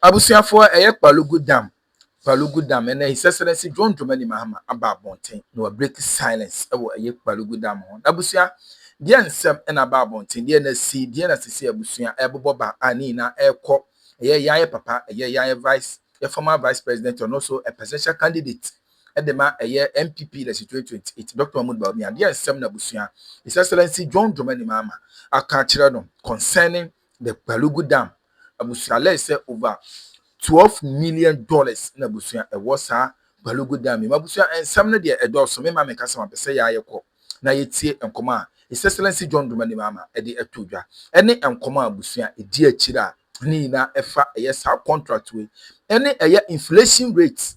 abusia for Pwalugu Dam and His Excellency John Dramani Mahama about Bontain no break silence Pwalugu Dam abusia dear nsem na about Bontain dear na see dear na see abusia eboba anina eko papa vice former vice president and also a presidential candidate at the MPP the 2028 Dr. Bawumia dear nsem na abusia His Excellency John Dramani Mahama akachira concerning the Pwalugu Dam abusia let's say over $12 million na abusia was Pwalugu Dam abusia and some na de edoso me ma me kasa ma pese ya ayekọ na yetie enkoma His Excellency John Dramani Mahama e de etodwa ene enkoma abusia e di akira ni na efa sa contract we ene inflation rate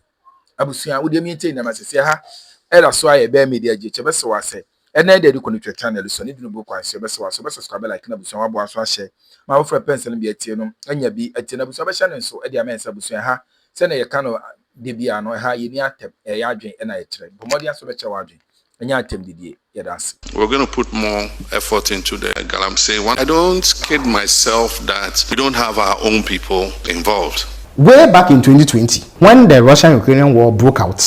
abusia wo de mi ente na masese ha era so aye be media je che bese wase ene de ko ni channel so ni dinu bo kwanse bese wase bese subscribe like na abusia wabo aso ahye ma wo fra pencil bi etie no anya bi etie na abusia be hye so e de amensa abusia ha se na ye ka no de bia no ha ye ni atem ya adwen e na ye kire bomodi aso be che wa adwen anya atem didie ye das. We're going to put more effort into the galamsey one. I don't kid myself that we don't have our own people involved. Way back in 2020, when the Russian-Ukrainian war broke out,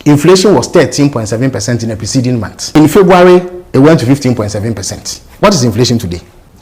inflation was 13.7% in the preceding month. In February, it went to 15.7%. What is inflation today?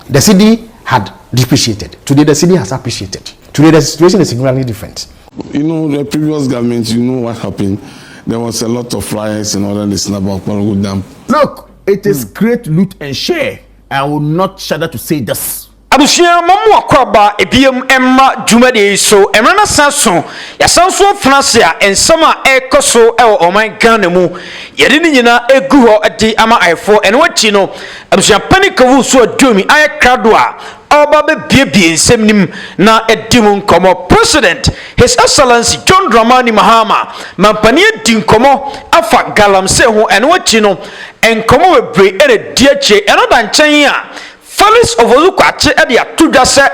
The cedi had depreciated. Today, the cedi has appreciated. Today, the situation is significantly different. You know, the previous government, you know what happened. There was a lot of riots and all that listening about Pwalugu Dam. Look, it is great loot and share. I will not shudder to say this. abusia mamu akwaba ebiem emma jumade so emrana sanso ya sanso francia ensama ekoso ewo oman Ghana mu yede ni nyina egu ho adi ama aifo ene wachi no abusia panikawu so adwumi aye krado a oba be biebie nsem nim na edimu nkomo president His Excellency John Dramani Mahama mampani edi nkomo afa galamsey ho ene wachi no enkomo webre ene diache eno da nchen a Felix of Olukachi at the Atudase,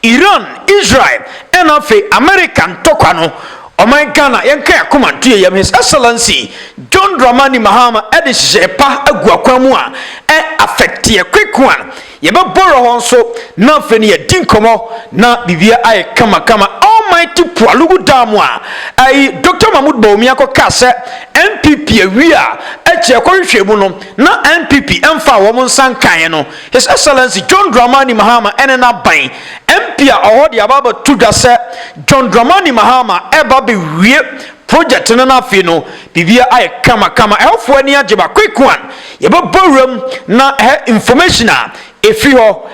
Iran, Israel, and of American Tokano, or my Ghana, Yanka Kuman to His Excellency John Dramani Mahama, Edishepa, Aguaquamua, and affect a quick one. Yeba borrow also, nothing yet dinkomo, not Bibia I kama almighty Pwalugu Damwa, I Dr. Bawumia Kase, MPP, we are at Yakorishebuno, not MPP, Mfa Woman Sankayano, His Excellency John Dramani Mahama, and an Abai, MP or the Ababa Tudase, John Dramani Mahama, Ebabi Reap. Project na fino bibia ay kama elfo ani ageba quick one yeba borum na information a efi ho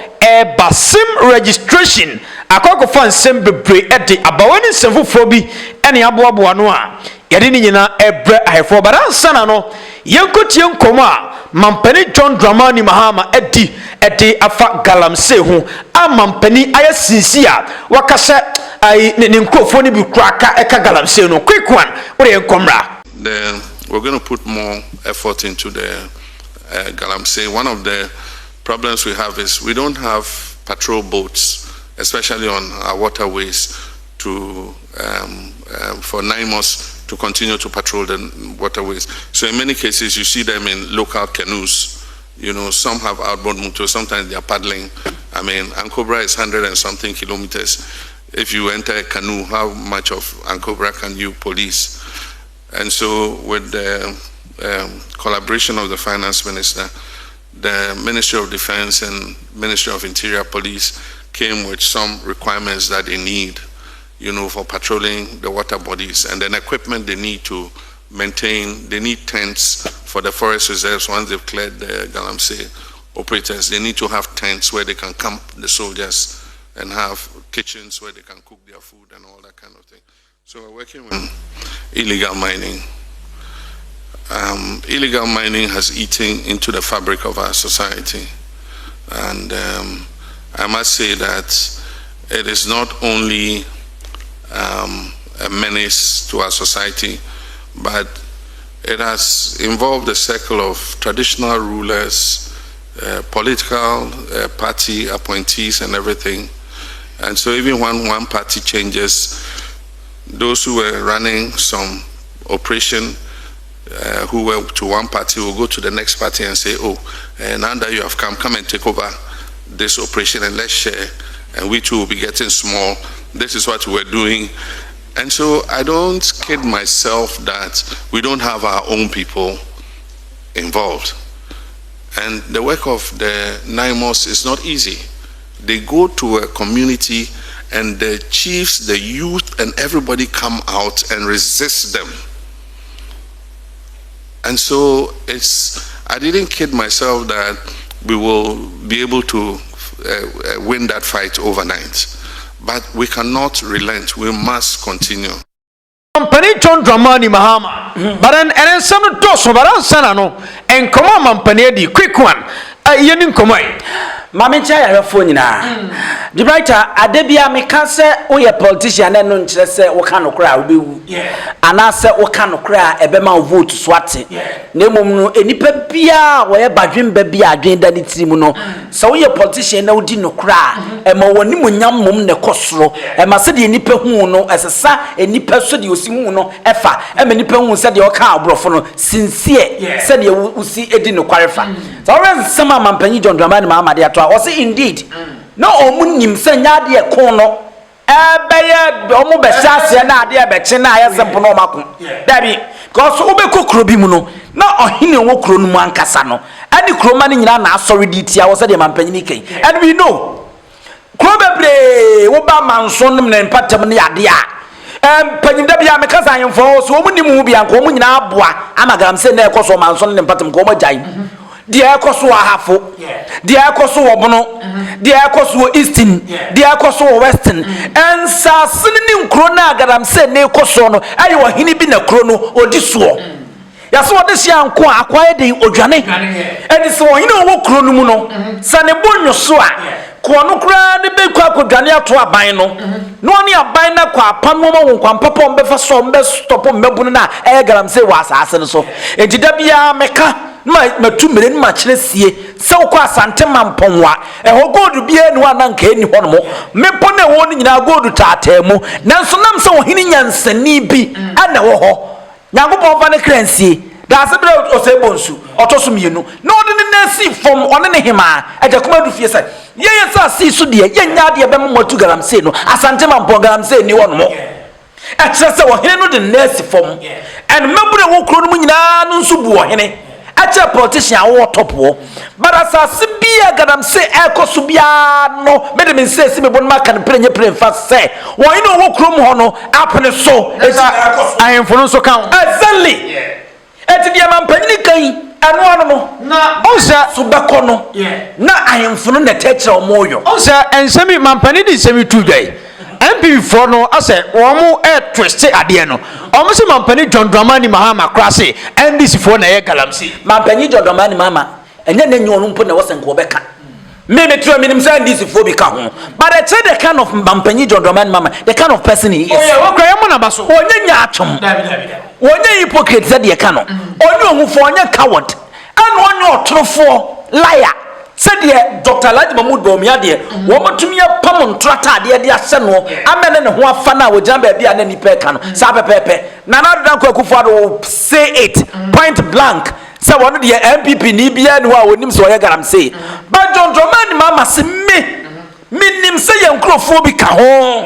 basim registration akoko fan sem bebre e de abawani semfofo bi ene aboabo no a yede ni nyina ebre ahefo baransa na no yenkotie nkomo a mampani John Dramani Mahama edi afa galamsey ho amampani ayasinsi a wakase I ninkofo ni bi kraka eka galamsey no quick one what e komra. Then we're going to put more effort into the galamsey. One of the problems we have is we don't have patrol boats, especially on our waterways, to for 9 months to continue to patrol the waterways. So in many cases you see them in local canoes. You know, some have outboard motors, sometimes they are paddling. I mean, Ankobra is 100 and something kilometers. If you enter a canoe, how much of Ankobra can you police? And so with the collaboration of the finance minister, the Ministry of Defense and Ministry of Interior Police came with some requirements that they need, you know, for patrolling the water bodies, and then equipment they need to maintain. They need tents for the forest reserves. Once they've cleared the galamsey operators, they need to have tents where they can camp the soldiers and have kitchens where they can cook their food and all that kind of thing. So we're working with illegal mining. Illegal mining has eaten into the fabric of our society, and I must say that it is not only a menace to our society, but it has involved a circle of traditional rulers, political party appointees and everything. And so even when one party changes, those who were running some operation who were to one party will go to the next party and say, oh, now that you have come and take over this operation and let's share, and we too will be getting small this is what we're doing. And so I don't kid myself that we don't have our own people involved. And the work of the NIMOS is not easy. They go to a community and the chiefs, the youth, and everybody come out and resist them. And so I didn't kid myself that we will be able to win that fight overnight. But we cannot relent. We must continue. Company John Dramani Mahama. But and some doso, but I'm sanano, and come on, Mampani, the quick one. Yenin Komai. Mamincha ya phone na. The writer Adebia me can say we a politician and no nkyere say wo ka no kra obewu. Ana say wo ka no kra ebema vote swati. Na emom no enipa bia wo ye badwen ba bia adwen da ne tiri mu no. So we a politician na odi no kra e ma woni munyam mom ne kosoro. E ma se de enipa hu no esesa enipa so de osi hu no efa. E ma enipa hu se de o ka abrofo no sincere se de usi edi no kwarefa. So when some Mampanyi John Dramani Mahama de ato was indeed no omunim se nya de ko no ebeye omu be hase na ade be che na ayesempo no mako dabi cause obeku kro bi mu no na ohine wo kro no mu ankasa no ani kro ma ni nyina na asori di tia wo se de Mampanyi ni kan and we know kro bebre wo ba manso nim na empatam ne ade a panyin da bia me kasa yemfo so omunim hu bia nko omu nyina aboa amagaram se na ekoso manso ne empatam ko mo jai dia ekoso ahafo dia ekoso obono dia ekoso eastern dia ekoso western en sasene ni nkro na agaram se na ekoso no ayi wo hini bi na kro no odisuo ya so de sia nko akwaye de odwane edi so hini wo kro no mu no sane bonyo so a ko no kra ne be kwa kodwane ato aban no no ne aban na kwa apamo wo nkwa papa mbefa so mbe stop mbebunu na garam se wa asase no so ejida bia meka ma tumire ni ma kire sie se wo kwa asante mamponwa ho gold bia ni wa na nka eni ho no mepo na wo ni nyina gold taatamu nanso nam se wo hini nyansani bi ana wo ho nyankopon fa ne kransie da se bre osebonsu otosumienu na ode ne nasi fom one ne hema ajakoma du fie se ye sa si so de ye nya de be motu garam se no asante mampon garam se ni wo no mo a kire se wo hene no de nasi fom and mebure wo kro no mu nyina no nsu bu wo hene a che politician wo top wo but asase bia garam se ekoso bia no me de me se si me bon ma kan prenye fa se wo hene wo kro mu ho no apene so ayemfo no so kan exactly eti dia Mampanyi kan anu no na onsa subako no na ayemfo no na tetra omoyo onsa ensemi Mampanyi di semi tudai MP for no ase wo twist ade no omo se Mampanyi John Dramani Mahama krase NDC for na ye galamsi Mampanyi John Dramani Mahama enye na nyu onumpo na wosen ko beka me tro minim say NDC for be ka ho but I say the kind of Mampanyi John Dramani Mahama the kind of person he is oh yeah wo kra yemo na baso onye nya atom onye hypocrite said ye ka no onye ohufo onye coward and onye otrofo liar said Dr. Laji Mahmoud Bawumia de wo matumi apam ntrata de de ase no amene ne ho afa na wo jamba bia na nipa ka no sa pepepe na na do Akufo Addo say it point blank say one de MPP ni bia ni wa onim so ye garam say but John Dramani Mahama se me nim say ye nkrofo bi ka ho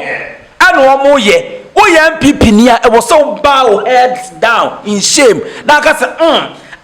anu o mo ye o ye MPP ni a e wo so bow heads down in shame na ka say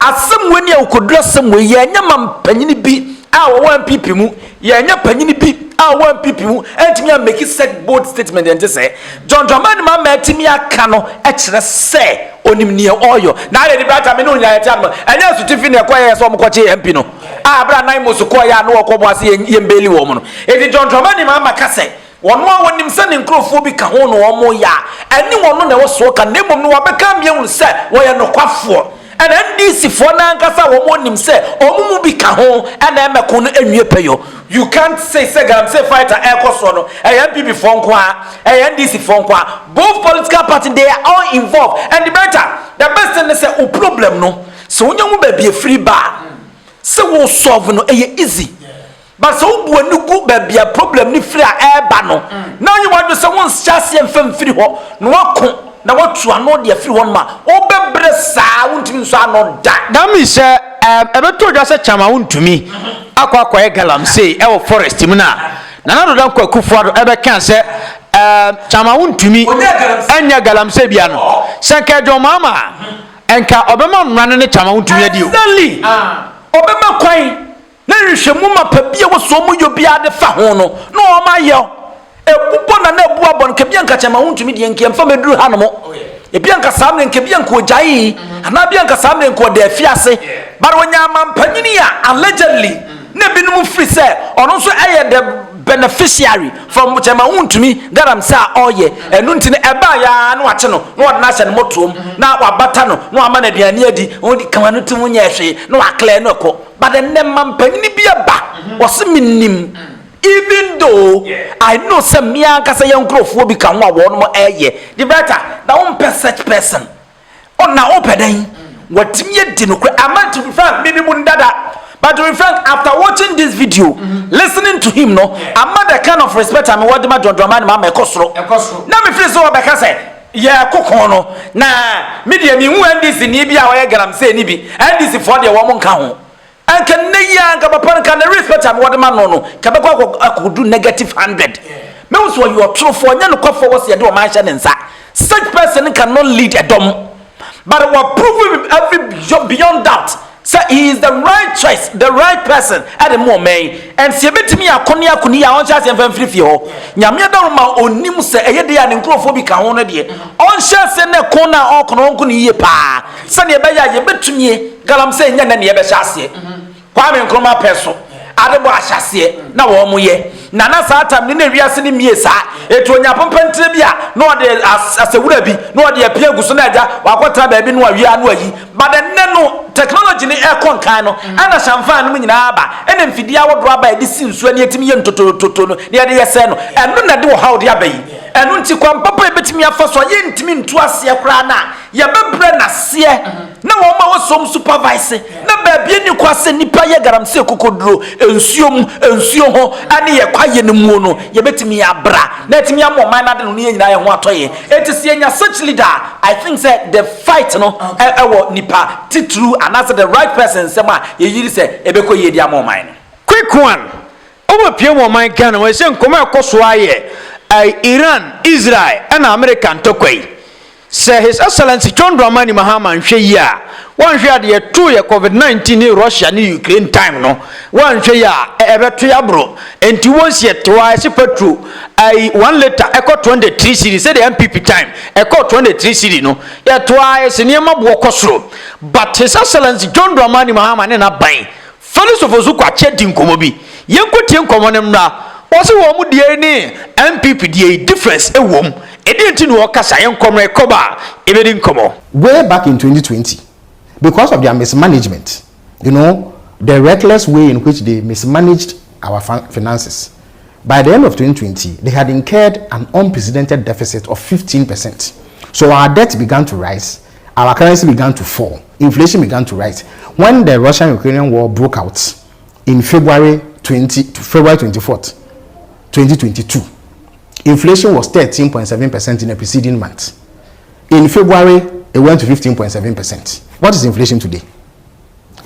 asem weni akodura asem we ye nya Mampanyi bi a wo MPP mu ye nya panyini bi a wo MPP mu entimi a make set bold statement and say John Dramani Mahama etimi aka no e kire se onim ne oyo na le di brata me no nya yeta no enya sutifi ne kwa ye so mo kwache MP no a bra nan mo so kwa ya no okwo ase ye mbeli wo mo no edi John Dramani Mahama ka se wono a wonim se ne nkrofo bi ka ho no wo mo ya ani wono na wo so ka ne mom no wa beka mbia hu se wo ye no kwafo and NDC for na nkasa wo mo nim se omumu bi ka ho na emeko no enwie peyo you can't say garam say fighter ekoso no MPP for nko a NDC for nko a both political parties they are all involved and the best thing is say o problem no so onyamu ba bi free bar se wo solve no easy but so bu anugu ba bi problem ni free a eba no na onye wadwe se won chase emfam free ho no wako na watu ano de afiri won ma obebre saa wuntimi so ano da mi se ebeto dwa se chama wuntumi akwa galamsey e wo forest mu na do dan Akufo Addo ebe kan se chama wuntumi anya galamse bia no seke jo mama enka obema nrane ne chama wuntumi adio exactly obema kwan na rehwemu ma pa bia wo so mu yo bia de fa ho no no o ma ye ebubo na ebu abon ke bia nka chama wuntumi de nkem fa meduru ha no mo ebia nka samne nke bia nka ojai ana bia nka samne nka de afiase bar wonya mampanyini ya allegedly na binum free say ono so eye the beneficiary from chama wuntumi garam say oye enu ntine eba ya na wache no na wode na hye no motom na wabata no na ama na aduane adi wodi kama no tum nya hwe na wakle no ko but the mampanyini bia ba wose minim. Even though I know some young kasa young crofo bi kan wa won mo the better na one such person on na open what me di no am to be frank maybe mun dada but to be frank after watching this video listening to him no am the kind of respect am what ma John Dramani ma ekosoro na me feel so obeka say yeah kokon no na media mi hu NDC ni bi a wa gram say ni bi NDC for the wo mo nka ho anka neya anka papa nka na respect am what man no kabekwa akodu negative 100 me was what you are true for nya no kwafo was ye de o man hye ne nsa such person cannot lead a dom but we prove every beyond doubt so he is the right choice the right person at the moment and se betimi akoni ya on chance em free ho nyame da ma onim se eye de ya ne nkrofo bi ka ho no de on chance ne ko na okono nko ne yie pa se ne be ya ye betumie galam se nya na ne ye be hyase Kwame Akroma peso adebo ahyase na wo mo ye na satam ni na wiase ni mie sa etu onya pompantre bia na ode asewura bi na ode apia guso na aja wakota ba bi no awia no ayi but then no technology ni e kon kan no ana shamfa no nyina aba ene mfidi awodo aba e di sinsu ani etimi ye ntotototo no ne de yese no eno na de wo how de aba yi eno nti kwa papa ebetimi afaso ye ntimi ntu ase kra na ye bebre na se na wo ma wo som supervise na ba bia ni kwase nipa ye garamse kokoduro ensuo ho ani ye kwaye ne mu no ye betimi ya bra na etimi amọ man na de no ye nyina ye ho atoye etisi enya such leader I think say the fight no ewo nipa titru and as the right person sema ye yiri say ebeko ye di amọ man quick one obo pie mo man Ghana we say nkomo ekoso aye Iran Israel and American tokwai say his excellency John Dramani Mahama nhwe yi a one hwe ade to ye COVID-19 ni Russia ni Ukraine time no one hwe ya ebeto ya bro enti wonsi etwa se petrol 1 liter eco 23 cedi say the MPP time eco 23 cedi no ya toa se ne mabo kosoro but his excellency John Dramani Mahama ne na ban fellows of Ozuko achedi nkomo bi yenkotie nkomo ne mra wose wo mu die ni MPP die difference ewom edenti no kasa yenkomo ekoba ebedi nkomo way back in 2020 because of their mismanagement, you know, the reckless way in which they mismanaged our finances. By the end of 2020, they had incurred an unprecedented deficit of 15%. So our debt began to rise, our currency began to fall, inflation began to rise. When the Russian-Ukrainian war broke out in February 24th, 2022, inflation was 13.7% in the preceding month. In February, it went to 15.7%. What is inflation today?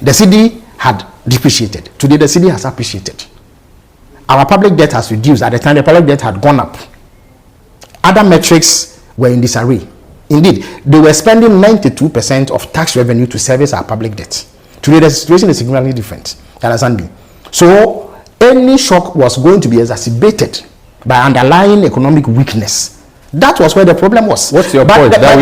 The cedi had depreciated. Today, the cedi has appreciated. Our public debt has reduced. At the time, the public debt had gone up. Other metrics were in disarray. Indeed, they were spending 92% of tax revenue to service our public debt. Today, the situation is significantly different. Understand me? So, any shock was going to be exacerbated by underlying economic weakness. That was where the problem was. What's your point? That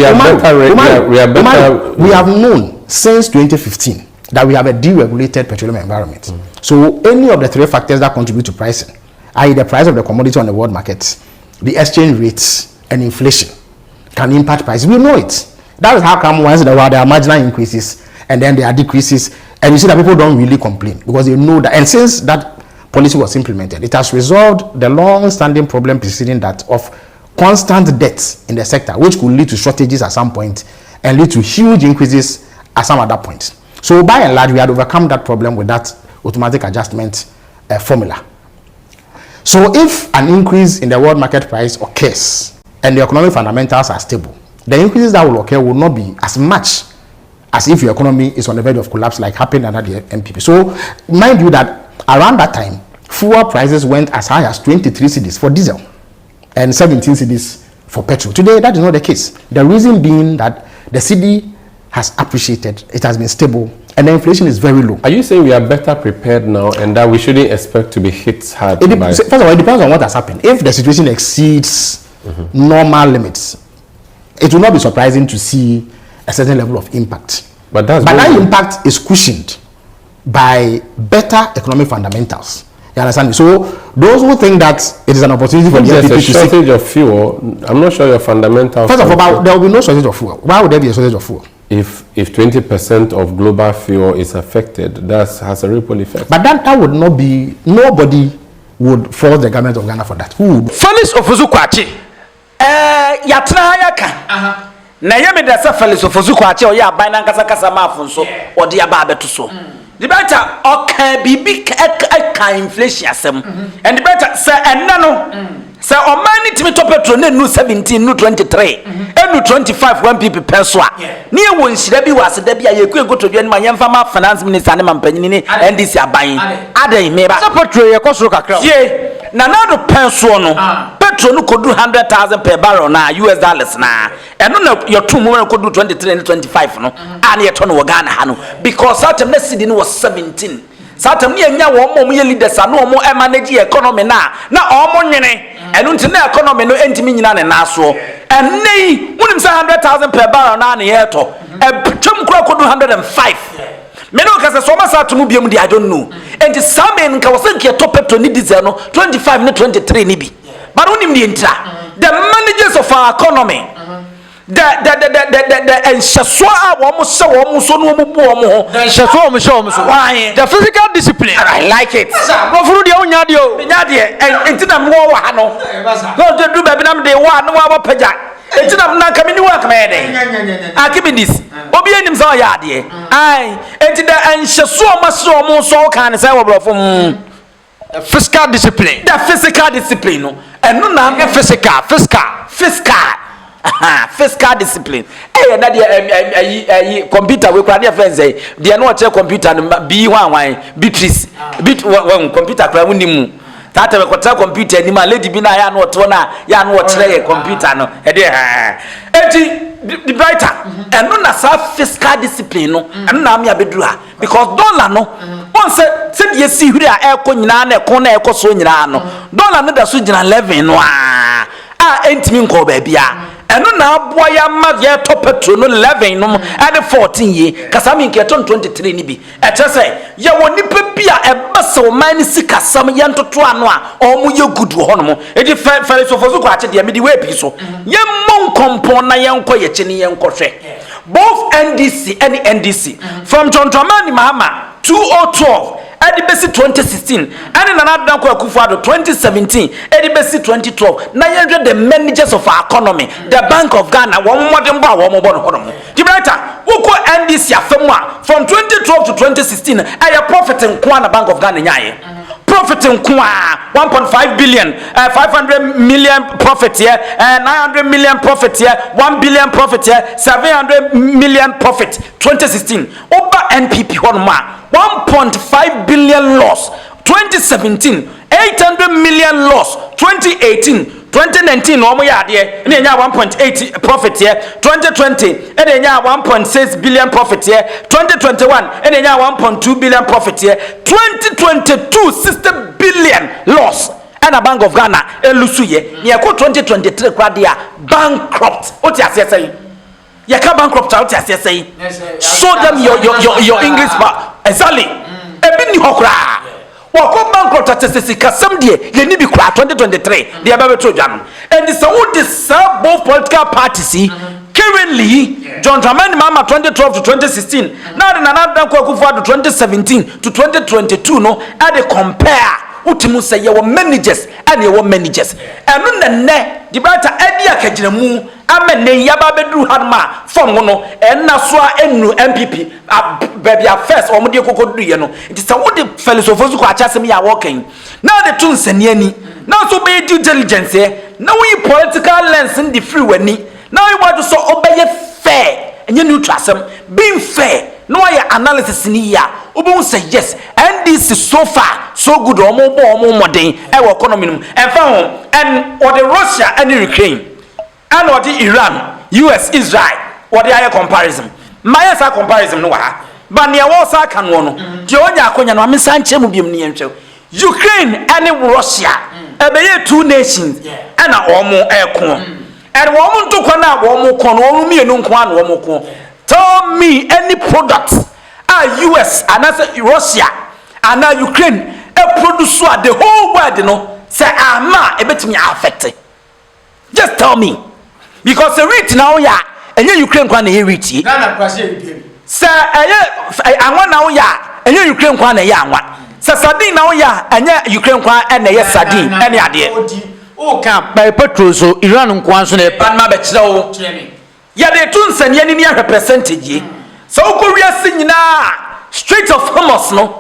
we have known since 2015 that we have a deregulated petroleum environment. So any of the three factors that contribute to pricing, i.e. the price of the commodity on the world markets, the exchange rates, and inflation, can impact prices. We know it. That is how come once in a while there are marginal increases and then there are decreases, and you see that people don't really complain because they know that. And since that policy was implemented, it has resolved the long-standing problem preceding that of constant debts in the sector, which could lead to shortages at some point and lead to huge increases at some other point. So by and large, we had overcome that problem with that automatic adjustment formula. So if an increase in the world market price occurs and the economic fundamentals are stable, the increases that will occur will not be as much as if your economy is on the verge of collapse like happened under the MPP. So mind you that around that time, fuel prices went as high as 23 cedis for diesel. and 17 cedis for petrol. Today, that is not the case. The reason being that the cedi has appreciated, it has been stable, and the inflation is very low. Are you saying we are better prepared now and that we shouldn't expect to be hit hard? First of all, it depends on what has happened. If the situation exceeds normal limits, it will not be surprising to see a certain level of impact. But that impact is cushioned by better economic fundamentals. You understand me? So those who think that it is an opportunity for the NPP to shortage of fuel, I'm not sure your fundamentals. First of all, there will be no shortage of fuel. Why would there be a shortage of fuel? If 20% of global fuel is affected, that has a ripple effect. But that would not be, nobody would force the government of Ghana for that. Who would? Felix Ofuzukwachi. Yatra yaka. Na yemi da sa Felix Ofuzukwachi o ya bana kasa kasa mafunso o de aba abeto so. The better okay bibi ka inflation asem. And the better say enna no. Say o man timi to petrol na nu 17 nu 23. Enu 25 1 pp per so a. Ne e won hira bi wase da bi ayeku egotodua ni ma yemfa ma finance minister ne mampanyini ni NDC aban. Adan me ba. Petrol ye koso kakra. Ye na do pen so no. Petrol no kodu 100,000 per barrel na US dollars na. Eno na your two mo kodu 23 and 25 no. Ana ye to no Ghana ha no because that time na cedi no was 17. Satam ni enya wo mo ye leaders na wo mo manage economy na o mo nwene enu nti na economy no entimi nyina ne na so ennei wonim say 100,000 per barrel na na ye to twem kura kodu 105 me no kase so ma sa to mu biam di I don't know enti samen nka wo se nke to petrol ni diesel no 25 ni 23 ni bi but wonim di entra the managers of our economy the enshasoa wo mo se wo mo so no mo bu wo mo ho enshasoa mo so the physical discipline. I like it go furu de onya de o nya de enti na mo wa ha no go do ba bi na me de wa no wa paja enti na na kamini wa kama de akibi this obi enim so ya de ai enti the enshasoa ma so mo so kan say wo brofo physical discipline. The physical discipline no eno na physical discipline na de computer we kwa de friends de no che computer bi hwan Beatrice computer kwa wonimu tata we kwata computer ni ma lady bi na ya no to na ya no chere computer no e de the brighter eno na sa physical discipline no eno na me abeduru ha because dollar no once se de si huri a e ko nyina na e ko so nyina no dollar no da so nyina 11 no entimi nko ba bia eno na aboa ya ma ye to petrol no 11 no and 14 ye kasami nke 23 ni bi e chese ye woni pe bia e basa o man ni sika sam ye ntoto ano a o mu ye gudu ho no mo e di fere so fozu ko ache de me di we bi so ye mon kompon na ye nko ye chini ye nko hwe both NDC and NDC from John Dramani Mahama 2012 Edibesi 2016 and another Danko Akufo-Addo 2017 Edibesi 2012 na yendre the managers of our economy the Bank of Ghana one modern ba one bon hono Gibraltar woko NDC afemwa from 2012 to 2016 aya profit nko na Bank of Ghana nyaye profit nko 1.5 billion 500 million profit here 900 million profit here 1 billion profit here 700 million profit 2016 oba NPP hono ma 1.5 billion loss 2017 800 million loss 2018 2019 no mo yade ene nya 1.8 profit here 2020 ene nya 1.6 billion profit here 2021 ene nya 1.2 billion profit here 2022 60 billion loss and a Bank of Ghana elusuye ne ko 2023 kwa dia bankrupt oti asese you can't bankrupt out as you say. Show them your English part. Exactly. Ebi ni hokra. Wako bankrupt at sisi some day you need be 2023. They are about to jam. And it's all this both political parties. Currently, John Dramani Mahama 2012 to 2016. Now in another Akufo-Addo 2017 to 2022. No, and they compare. Utimu say your managers and your managers. And on the net, the better idea kajinamu. Amene yaba bedru hanma from no and na so enu MPP baby first or mudi kokodu ye no it is what the fellows of Ozuko achasem ya working now the tun seniani now so be due diligence now we political lens in the free weni now you want to so obey fair and you neutral being fair no analysis ni ya obo say yes and this is so far so good omo modern e wo economy no enfa ho and or the Russia and Ukraine and or the Iran US Israel or the higher comparison my sa comparison no ha but near wo sa kan wo no je onya akonya no amisa nche mu biem ne yentwe Ukraine and Russia ebeye two nations and omo eko and woman to kwana woman kon woman mienu nko an woman kon tell me any products US and Russia and Ukraine produce the whole world no say ama e betimi affect just tell me because the rate now ya enye Ukraine kwa na e rate na kwase e say anwa now ya enye Ukraine kwa na ya anwa say sardine now ya enye Ukraine kwa na ye sardine ene ade o kan by petrol so Iran nkwan so na ban ma be kire wo ya de tun sanye ni ya percentage so ko wiase nyina Strait of Hormuz no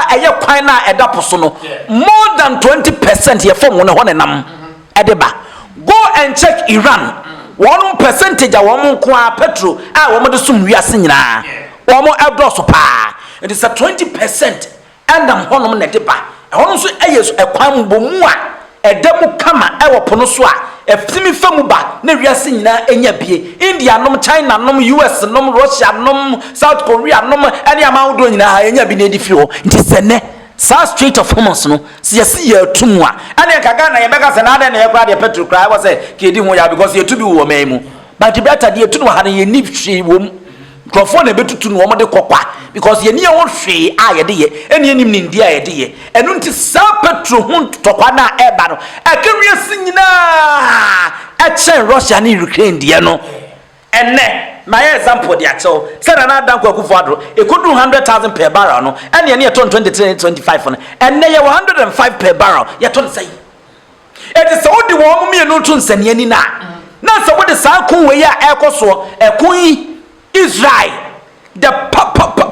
eye kwan na edapo so no more than 20% ye form no ho nam edeba go and check Iran 1% a wo nko a petrol a wo de sum wiase nyina wo mo edoso pa it is a 20% and am honom na edeba hono so eye so ekwan bomu a edemu kama e wo pono so a efimi famu ba na wiase nyina enya bie India nom China nom US nom Russia nom South Korea nom ani amawdo nyina enya bi na edifi ho nti sene South Strait of Hormuz no se ya tumu a ani kaga na yebeka se na ade na yekra de petrol cry was say kedi ho ya because ye tubi wo maimu but better de tunu ha na ye ni hwe wo microphone na betutu no wo de kokwa because ye ni ho hwe a ye de ye eni enim ni ndia ye de ye enu nti sa petrol ho tokwa na eba no akewie sinyina echen Russia ni Ukraine de no enne my example de acho say na dan kwaku fodro e kodu 100,000 per barrel no ene ne yeton 23-25 no enne ye 105 per barrel yeton say it is so the wo me no tun sane ani na so wo de sa kun we ya ekoso ekun Israel the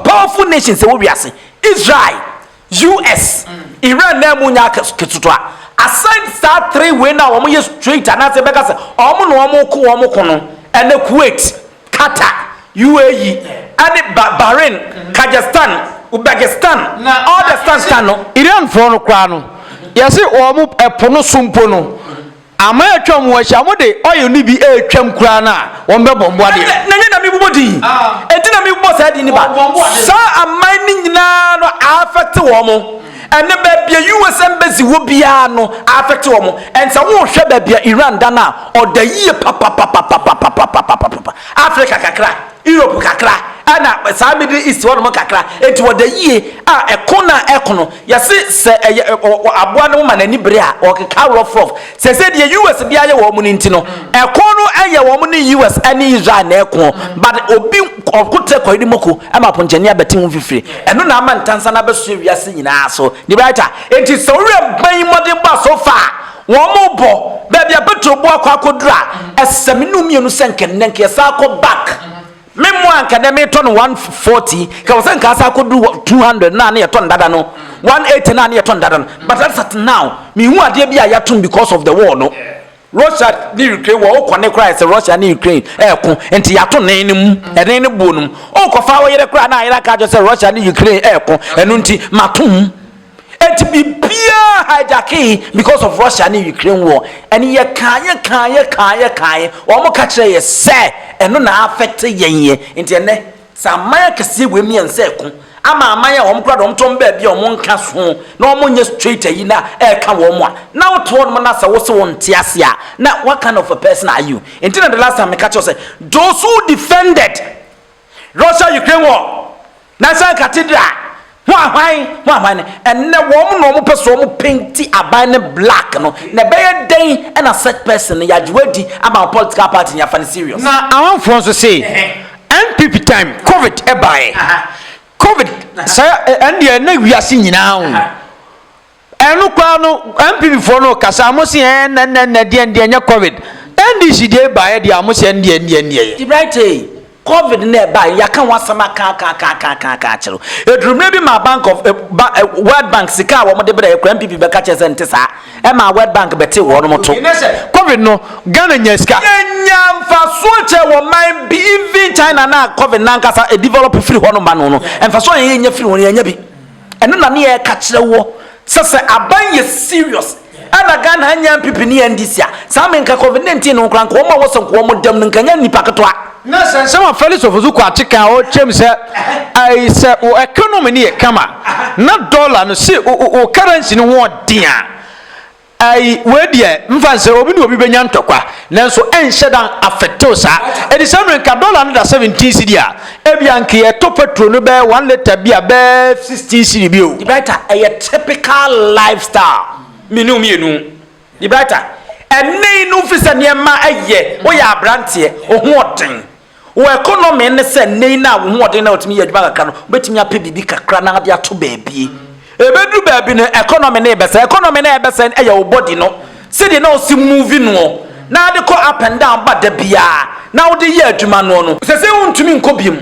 powerful nations we wiase Israel US Iran na mu nya ketutwa aside star 3 we na wo ye straight and say beka say omo no omo ko no ene Kuwait Qatar UAE and Bahrain Kazakhstan Uzbekistan all the stand no Iran for no kwa no yesi omo epono sumpo no ama atwam wo hia mo de oyo ni bi atwam kura na won be bombo ade na nya na mi bobodi enti na mi bobo sa di ni ba sa amai ni nyina no affect wo mo ene ba bia US embassy wo bia no affect wo mo en sa wo hwe ba bia Iran da na odayi papa Africa kakra Europe kakra ana sa Middle East wo mo kakra enti odayi a ekona ekono yesi se aboa no ma na ni bere a o keka rough se de US bia ye wo mo ni ntino ekono eye wo mo ni US ani Israel na ekon but obi okote koyidi moko ama ponjani abetin fifiri eno na ama ntansa na beso wiase nyina so ni brighter enti so we ban modern ba so far wo mo bo ba bia petrol bo akodura eseminu mienu senkenenke sa ko back memo anka na me ton 140 ka wo senka sa ko do 200 na na ye ton dada no 180 na na ye ton dada no but that's at now me hu ade bia ya ton because of the war no Russia ni Ukraine wo kone Christ Russia ni Ukraine ko enti ya ton nenim ene ne bonum o ko fa wo yere kra na yere ka jo se Russia ni Ukraine ko enu nti matum enti bibia hijacking because of Russia and Ukraine war and ye kan o mo ka kire ye se eno na affect yenye enti ene sa maya kese we mi ense ko ama amaya o mo kra do mo ton ba bia o mo nka so na o mo nye straight yi na ka wo mo na wo to no na sa wo se won ti ase a na what kind of a person are you enti na the last time me catch you say those who defended Russia Ukraine war na sa cathedral why and na wo no person mo painti aban black no na be den and a such person ya jwadi about political party ya fan serious na awon for so say NPP time COVID ebae COVID say and the na wiase nyina ho enu kwa no NPP for no kasa mo se na de nya COVID NDC de ebae de amo se de the right COVID nearby, ya can want some catcher. It remember my bank of World Bank, Sika, what the better people be catchers and Tessa, and my World Bank better one more to COVID no Ghana Yeska. Yam for switcher or might be even China now, COVID Nankasa, a developer free one man, and for so in your free one, and none near catch the war. Sasa aban ye serious. Ana Ghana hanya pipi ni ndisia. Sama nka COVID-19 no kran ko ma woso ko mo dam nkanya nipa ketwa. Na some fellows of Zuko atika o chem say I say o economy ni kama. Na dollar no say o currency no wo dia. Ai we dia mfa say obi ni obi benya ntokwa. Nanso enhye dan affecto sa. E di some nka dollar no da 17 cedi a. Ebia nke e to petrol no be 1 liter bia be 16 cedi bi o. The brighter a typical lifestyle. Mienu the brighter ene no fisa niema aye wo ya abrante ohun oden wo economy ne se nei na wo hu oden na otimi ya dwuma kakra no betimi ape bibi kakra na ade ato baabie ebedu baabi no economy na ebesa eya wo body no se de na osi movie no na ade ko up and down bada bia na wo de ya adwuma no se se wontumi nkobiem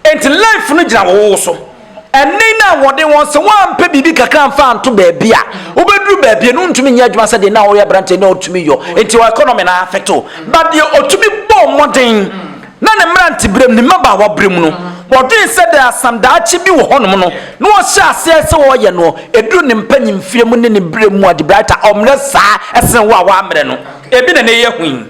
enti life no gina wo so ene na wode won se wan pe bibi kakra mfa anto baabia obedru baabia no ntumi nya adwuma se de na wo ya brante na otumi yo enti wa economy na affect o but de otumi bo modern na ne mranti brem ni maba wa brem no wode se de asandaachi bi wo honom no no wo hye ase se wo ye no edru ne mpanyim firem ne ne brem mu ade brighter omre saa esen wo a wa amre no ebi na ne ye huin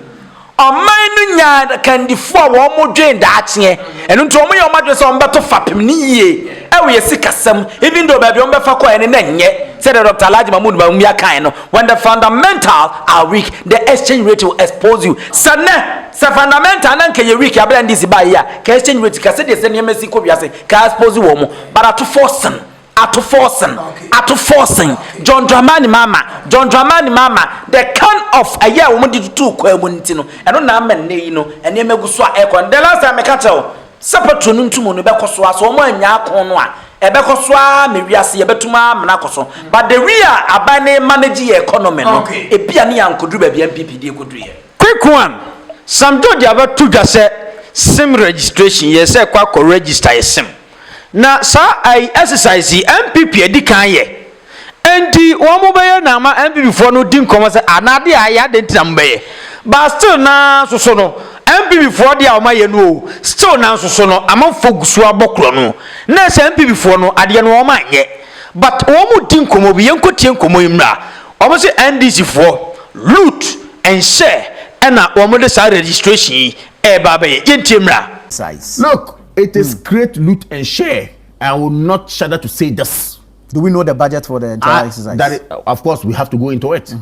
Omai no nya kandifo a wo mo dwen daakye eno nto omo ye omadwe se ombeto fapem ni yie e we sikasem even though baby ombefa ko ene na nye said Dr. Alhaji Mahmoud Bawumia kan no when the fundamentals are weak the exchange rate will expose you sana se fundamental na nke ye weak ya blend this by ya ka exchange rate ka se de se ne mesi ko wiase ka expose wo mo but at forcing John Dramani Mama the kind of a year woman did two kwamutino and on namen ne no and ye meguswa ekon the last time I catch separate no ntumo no bekoswa so mo anya akon no a ebekoswa me wiase ye betuma mnakoso but the real abane manage economy no e bia ne yankodu ba bia MPPD ekodu ye quick one some do dia ba tu dwa se sim registration ye se kwa ko register ye sim na sa ai exercise MPP edikan ye enti wo mo be na ma MPP fo no din komo se anade aya de ntambe but still na so no MPP fo de a ma ye no still na so no ama fogusu abokro no na se MPP fo no ade no ma ye but wo mo din komo bi yenkotie komo imra wo mo se NDC fo loot and share na wo mo de sa registration e ba ba ye yentimra size. Look, it is great loot and share. I will not shudder to say this. Do we know the budget for the entire exercise? Of course, we have to go into it.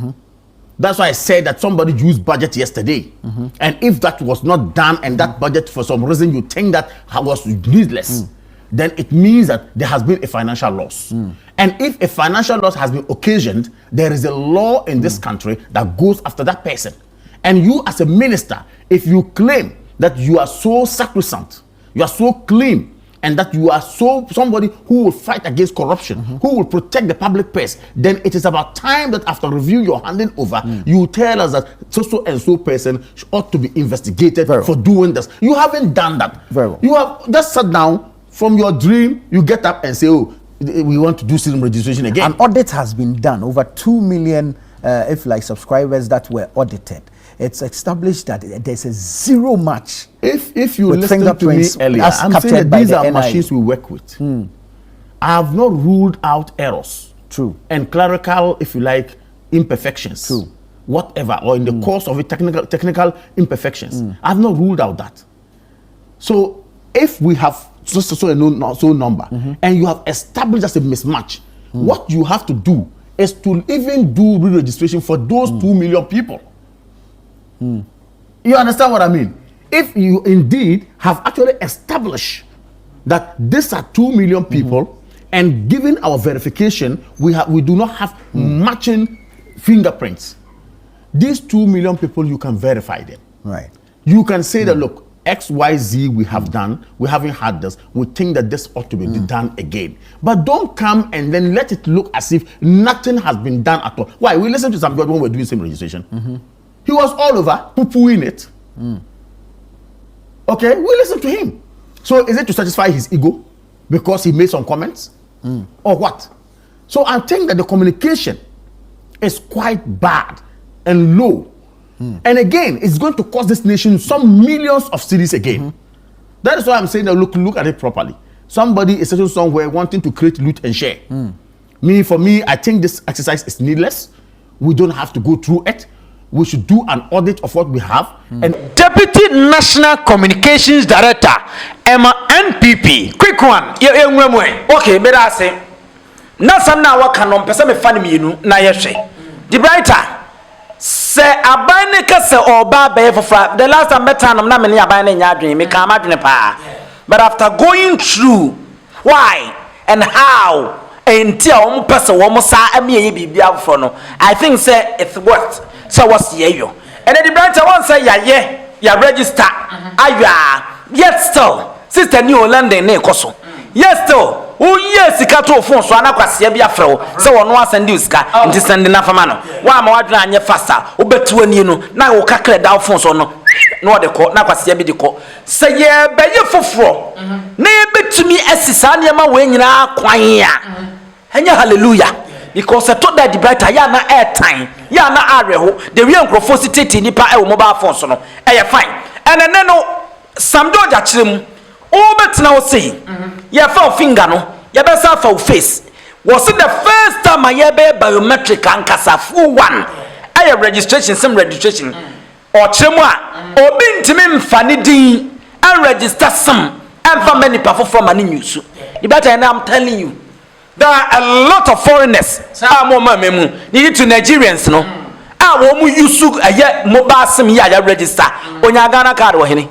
That's why I said that somebody used budget yesterday. And if that was not done and that budget for some reason you think that was needless, then it means that there has been a financial loss. And if a financial loss has been occasioned, there is a law in this country that goes after that person. And you as a minister, if you claim that you are so sacrosanct, you are so clean, and that you are so somebody who will fight against corruption, who will protect the public purse, then it is about time that after review your handing over, you tell us that so and so person ought to be investigated for doing this. You haven't done that. You have just sat down from your dream, you get up and say, oh, we want to do citizen registration again. An audit has been done, over 2 million if like subscribers that were audited. It's established that there's a zero match. If you listen to me earlier, I'm saying that these are machines we work with. I have not ruled out errors. True. And clerical, if you like, imperfections. True. Whatever, or in the course of it, technical imperfections. I have not ruled out that. So if we have so number, and you have established as a mismatch, what you have to do is to even do re-registration for those 2 million people. You understand what I mean? If you indeed have actually established that these are 2 million people, and given our verification, we do not have matching fingerprints. These 2 million people, you can verify them. Right. You can say that, look, XYZ we have done, we haven't had this, we think that this ought to be done again. But don't come and then let it look as if nothing has been done at all. Why? We listened to some God when we were doing same registration. He was all over, poo-pooing it. Okay, we listened to him. So is it to satisfy his ego because he made some comments? Or what? So I think that the communication is quite bad and low. And again, it's going to cost this nation some millions of cedis again. That is why I'm saying that look at it properly. Somebody is sitting somewhere wanting to create loot and share. For me, I think this exercise is needless. We don't have to go through it. We should do an audit of what we have. And Deputy National Communications Director, Emma NPP. Quick one. Okay, but I say, na some na waka no pese me fa ne mienu na ye hwe. The brighter say aban ne kase oba be fofra. The last time better na me ne aban ne nya adwen me ka ma adwen pa. But after going through why and how until pese wo sa ame ye bibia fo no, I think say it's worth so what's ye yo. And then the brighter one say ya register aya yet still sister new London ne koso. Yes still oh yes sika to phone so anakwase bia frɛ wo sɛ wono asɛnde sika nti sɛnde na fama no wa ma wadwena anye faster obetu ani no na wo kakra da phone so no na ɔde kɔ na kwase bi de kɔ sɛ ye bɛyɛ foforo na ye betumi asisa ne ma we nyina kwan a anya hallelujah because to that the brighter ya na airtime ya na areho the real microphone nipa e wo mobile phone so no e fine and then no some do ja kyerem o betina wo say ya fa finger no ya be sa fa face was it the first time I be biometric ankasa full one I registration sim registration or kyerem a obi ntimi mfa ne din and register some and for many people from any news the better and I'm telling you there are a lot of foreigners need to Nigerians no use mobile sim ya register onya Ghana card wo hene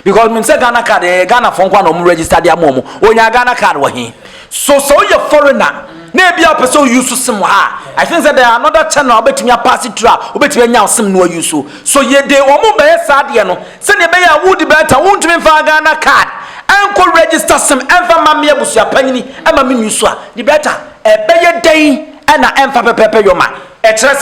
because me say Ghana card Ghana phone kwa no register dia momo onya Ghana card wo hene so you foreigner na bia person use sim ha I think that there are another channel obetumi pass it through obetumi nya sim no use so ye dey omo be sa de no se ne be ya would better won't me fa Ghana card Uncle register some enfa mamia busia panini ama minu so a the better e beye den na enfa pepepe yoma e kire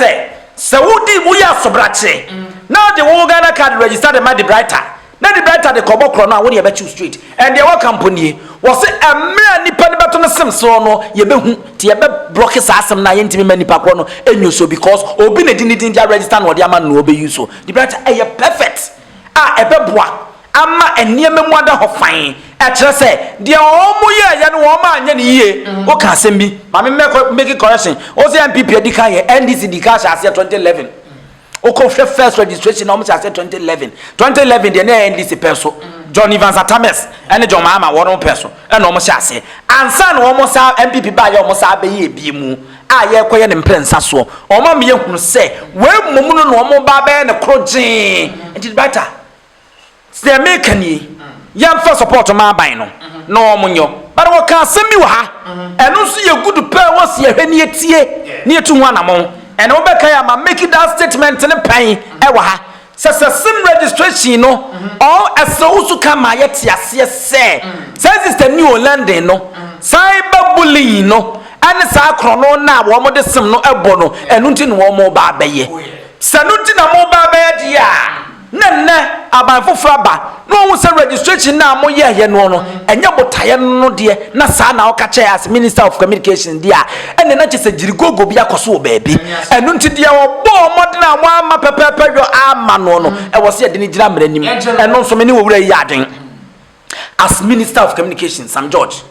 se wodi mu ya sobrache now the Ghana card register the the brighter na the brighter the kobokro no wo de be choose street and the work company was a mere nipa ne beto no sim so no ye be hu ti ye be block sa asem na ye ntimi ma nipa kro no enyo so because obi na din dia register no de ama no obe use so the brighter e perfect e be boa ama enieme mu ada ho fan e kire se de omo ye no wo ma anya ne yie wo ka asem bi ma me make correction o se MPP edi kan ye NDC di ka sha 2011 o ko first registration almost as 2011 the NDC peso John Evans Atames and John Mahama won peso and almost ase ansa no almost MPP ba ye almost abe ye bi mu a ye koye ne mprensa so o ma me ye hunu se we mumu no no ba be ne krogen it better they make any yam for support ma ban no no munyo but we can send me wa ha eno so ye good pair was ye hwe ne etie ne etu ho anamo and obeka ya ma make that statement ne pan e wa ha se sim registration no all aso kama ye tiase se since the new London no cyber bullying no and sa krono na wo mo de sim no ebo no enu nti no wo mo ba beye sanuti na mo ba beye dia nenne aban fofra ba no wo se registration na mo ye no no enye botaye no de na sa na oka che as Minister of Communications dia ene na che se jirigogo bia koso wo baabi enu nti dia wo bo modern amwa ama pepepe yo ama no no e wo se ye de ni gira mranim eno so me ni wo wura yi aden as Minister of Communications Sam George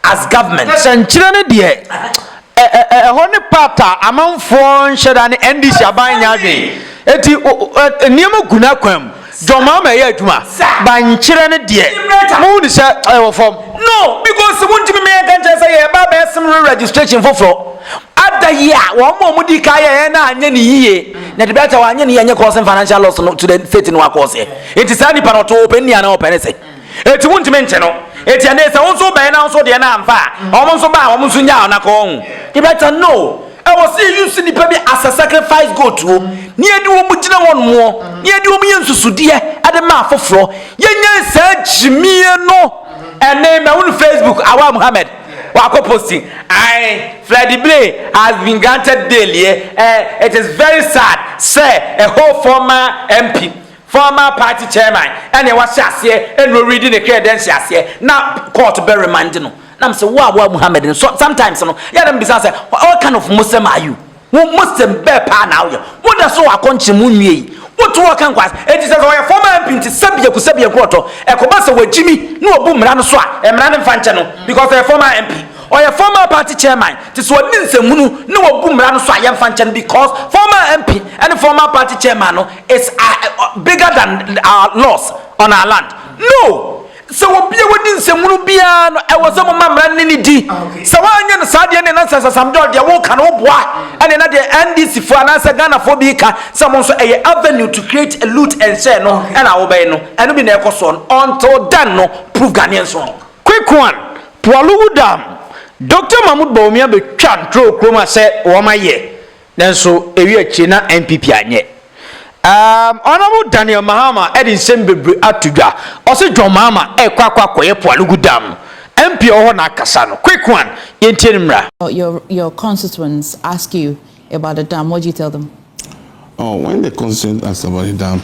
as government sanchire ne de hone pata amanfo nheda ne NDC aban nya adwen eti niam guna kwam doma ma ye adwuma banchire ne de mu ni se wo fom no because won't me kan che say ye ba be sim registration foforo ada ya wo mo di ka ye na anya ni yiye na de better wa anya ni anya cause financial loss to the state no cause eti sa ni pa no to open ni ana open say eti won't me nche no eti ane se won so be na so de na amfa omo so ba omo so nya na ko hu de better no I was see you see the baby as a sacrifice go to near the woman gina one more near the woman so dear at the mouth of floor ye said Jimmy no and name my own Facebook Awa Muhammad wako posting I Freddie Blay has been granted bail it is very sad say a whole former MP former party chairman and he was here and we reading the credentials here now court be remanding no nam say wa Muhammad so sometimes no ya dem bisa say what kind of Muslim are you wo Muslim be pa now you what da so akonche mu nwie what to kan kwas it is say former MP nti sabia kroto e ko ba say wajimi no obu mra no so a mra ne mfa nche no because a former MP or your former party chairman. This what means a munu no boom ran so I am function because former MP and former party chairman is bigger than our loss on our land. No. So we be within some Rubian, I was some man in D. So I am Sadian and answers some dog, they walk and and another NDC for an answer Ghana for Bika, someone so a avenue to create a loot and share no, and I obey no, and be never son until done no prove Ghanaians wrong. Quick one, Pwalugu Dam. Dr. Mahmoud Bawumia be chan throw Akroma say wama ye. Then so area China MPP anye. Honorable Daniel Mahama Edin Sembebre Atuga. Also John Mahama kwa Pwalugu Dam. MP Ohona Kasano. Quick one, Yentinimra. Your constituents ask you about the dam, what do you tell them? Oh, when the constituents ask about the dam,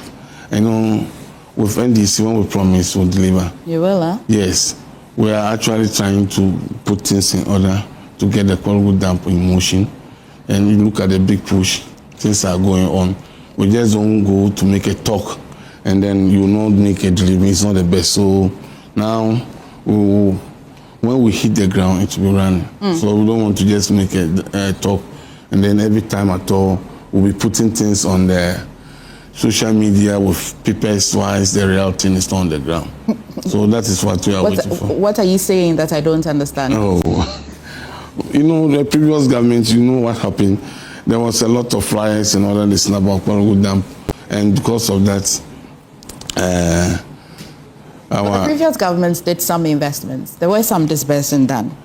I know with NDC when we promise we'll deliver. You will, huh? Yes. We are actually trying to put things in order to get the Pwalugu Dam in motion. And you look at the big push, things are going on. We just don't go to make a talk and then you not make a delivery. It's not the best. So now, when we hit the ground, it will be running. So we don't want to just make a talk and then every time at all, we'll be putting things on the social media with papers wise the real thing is not on the ground. So that is what we are waiting for. What are you saying that I don't understand? Oh, you know, the previous government, you know what happened. There was a lot of flyers and all that listening about Pwalugu Dam, and because of that, the previous governments did some investments. There were some disbursement done.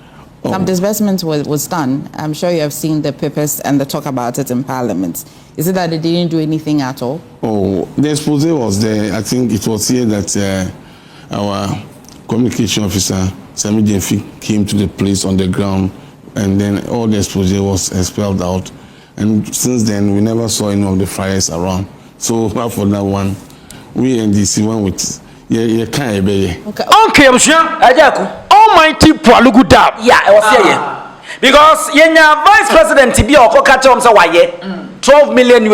Some disbursements was done. I'm sure you have seen the papers and the talk about it in Parliament. Is it that they didn't do anything at all? Oh, the expose was there. I think it was here that our communication officer, Sami Jenfi, came to the place on the ground, and then all the expose was expelled out. And since then, we never saw any of the flyers around. So for that one, we NDC went with can't be. Okay, I'm sure. Almighty Pwalugu Dam. Yeah, I was here. Because your vice president to be a catcher $12 million.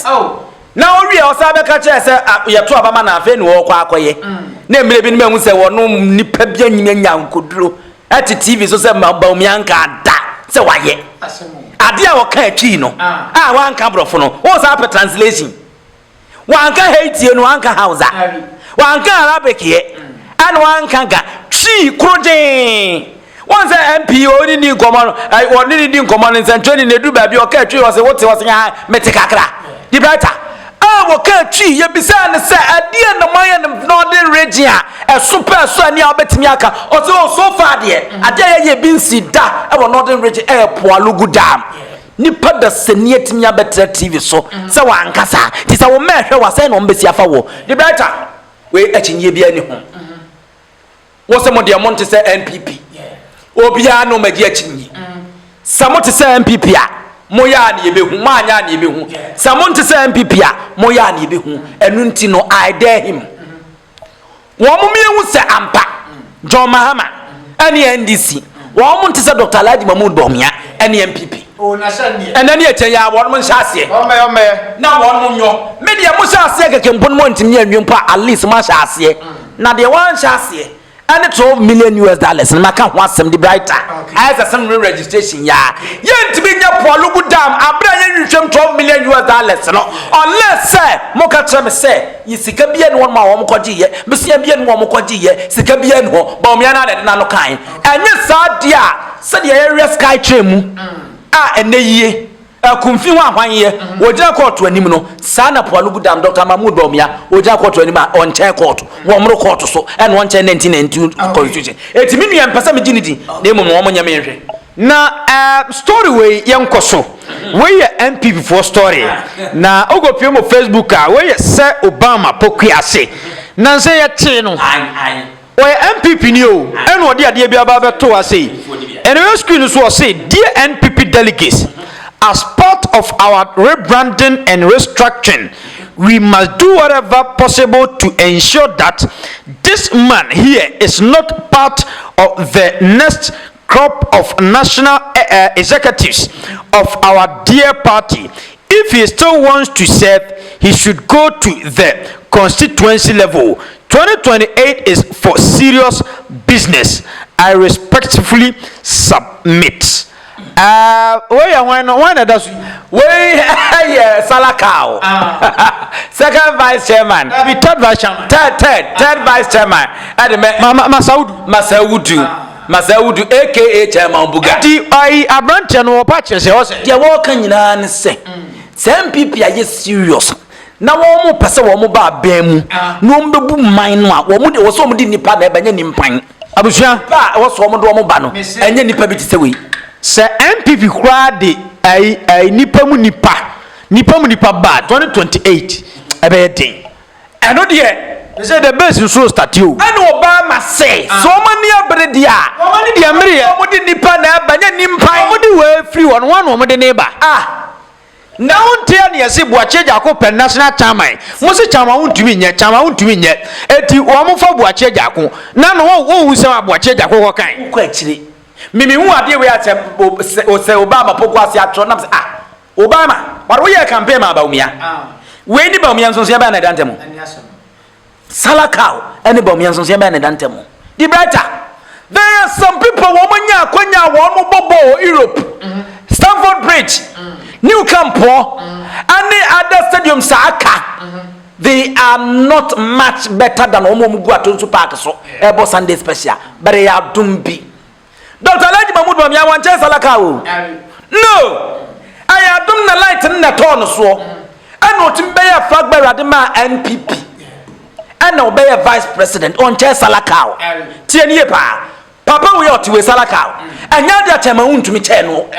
Oh. Now we are also catcher say you are 12 man and walk akoye. Name maybe me say no nipa bia nyanya nkuduro. At TV so say Bawumia da. Say why ade a waka atwi no wan ka brofo no what's up translation wan ka haiti no wan ka hausa wan ka arabic ye and wan ka ga twi kroje wan say MP oni ni nkomo oni ni nkomo no nsantweni ne du ba bi o ka atwi o say what was nya metikakra di brata waka atwi ye bisa ne say ade na man ne northern region a super so ani obetimi aka o say so far there ade ye bi nsi da e northern region Pwalugu Dam nipa da seniet nya better TV so say wan kasa ti say wo mehwe wa say no mbesi afa wo di brata we achinye bia ni ho wo say mo de mo nte say NPP obia no magi achinye samo te say NPP a moya na yebehu manya na yebehu samo nte say NPP a moya na yebehu enu nti no I dare him wo mo mienhu say ampa John Mahama ani NDC wo mo nte say Dr. Alhaji Mahmoud Bawumia ani MPP. Oh, na shandi. And then you tell ya one man shasi. Ome. Na one munyo. Media mo shasi ke kempon mo ntimi anwempa at least ma shasi. Na the one shasi. And $12 million and I can't want some the brighter. As a some registration ya. Yen to be nya Pwalugu Dam abra yen $12 million no. Unless say mo ka tell me say yi sika bia no ma wo mo kwaji ye. Besia bia no mo kwaji ye. Sika bia no Bawumia na no kan. Enye sa dia say the area sky train mu. Ene yie kumfi ho ahwan ye oja court anim no sana Pwalugu Dam Dr. Mahmoud Bawumia oja court anim a on chair court wo mro court so and on chair 1992 constitution etimi nua mpasa me ginidi na emu mo nyame hwe na story we yenkoso we MP before story na ogopio mo Facebook a we se Obama pokuase na se ye te no we MPP ni o eno ode ade bia ba beto ase and we screen so say dear NPP delegates, as part of our rebranding and restructuring, we must do whatever possible to ensure that this man here is not part of the next crop of national executives of our dear party. If he still wants to serve, he should go to the constituency level. 2028 is for serious business. I respectfully submit. Why does Salakao. Second vice chairman. Third vice chairman. Third vice chairman. Masaudu aka chairman Bugatti. I abranche no patches. They walk in and say, some people are just serious. Now, one more person, one more bar bemu. No mbebu mine one was somebody nipa na banya nimpine. Abusha, was one more bano. And then nipa biti away. Sir MPP crowd I nipa mu nipa bad 2028 ebe thing. I know there. They say the best is so start you. And Obama say so many abredia. Many the America. Somebody nipa na banya nimpine. Somebody way free one the neighbor. Now tell me say Boache Jako per national chairman. Most chairman won't win yet, chairman won't win yet. Eti woman for Boache Jako. None who say Boache Jako kind. Actually, Mimi who are there we are say Obama Pokwasi Atronam Obama, what we are campaign about Bawumia. When the Bawumia so say na dantemo. Salakao, any Bawumia so say na dantemo. The brighter. There are some people woman ya kwanya one bobo Europe. Stamford Bridge. New Campo, any other stadium Saka, they are not much better than Omomuguatunsu Park, so Ebo Sunday special, but they are dumbi. Dr. Laji Mahmoud Bawumia want Salakao. No, I am doing the light in the torn so. I know to be a flag bearer, the man NPP, and now be a vice president on Salakao. Tieniepa. Papa we ought to Salakao. And now that I'm to me channel.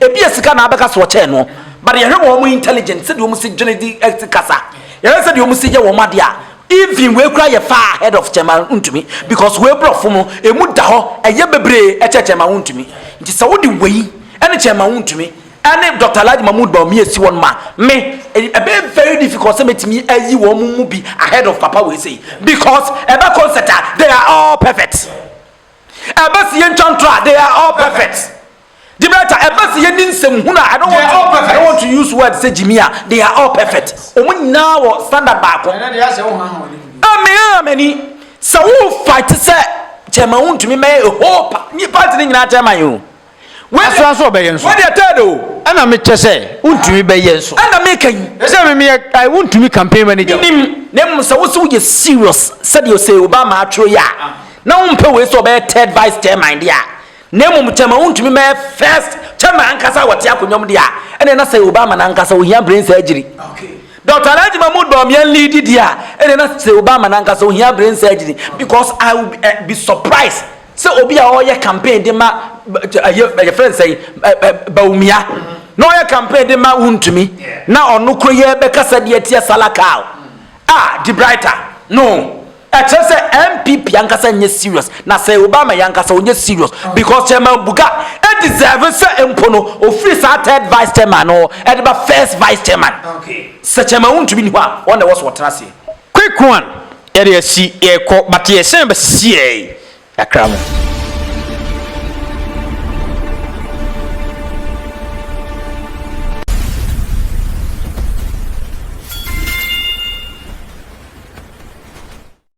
Ebia sika na abeka so che no but ye hwe wo intelligent said you must generate kasa ye said you must ye wo made a even we kra ye far ahead of chairman untumi because we brofo no emu da ho eye bebre e chairman untumi nti se wo de wei ene chairman untumi ene Dr. Laji Mahmoud Bawumia si won ma me e be very difficult say metimi ayi wo mu bi ahead of papa we say because ebe concert they are all perfect ebe si enchantro they are all perfect. The brighter, I don't want to use words say Jimia. They are all perfect. Now standard back. Many so who fight to say Chairman to me may hope me party in that time. Where's also by Yenso? What they tell and I make say, won't you be Yenso? And I'm making I want to be campaign manager. Name so you serious, said you say Obama Troya. Now umpe we so be third vice chairman dia. Name mutema untumi me first chama ankasa wote akonyom dia ene na say Obama na ankasa ohia brain surgery. Okay. Dr. Laji Mahmoud Bawumia lead dia ene na say Obama na ankasa ohia brain surgery because I will be surprised say obi a oye campaign de ma your friend say Bawumia no oye campaign de ma untumi na onu kroye be kasa de atia Salakao. The brighter no just say MPP yankasa nye serious na say Obama yankasa onye serious because chairman Buga deserve say empono o free third vice chairman or the first vice chairman. Okay. Say chairman won't be ni wa on the was what say. Quick one. Area see e ko but ye say be see Akroma.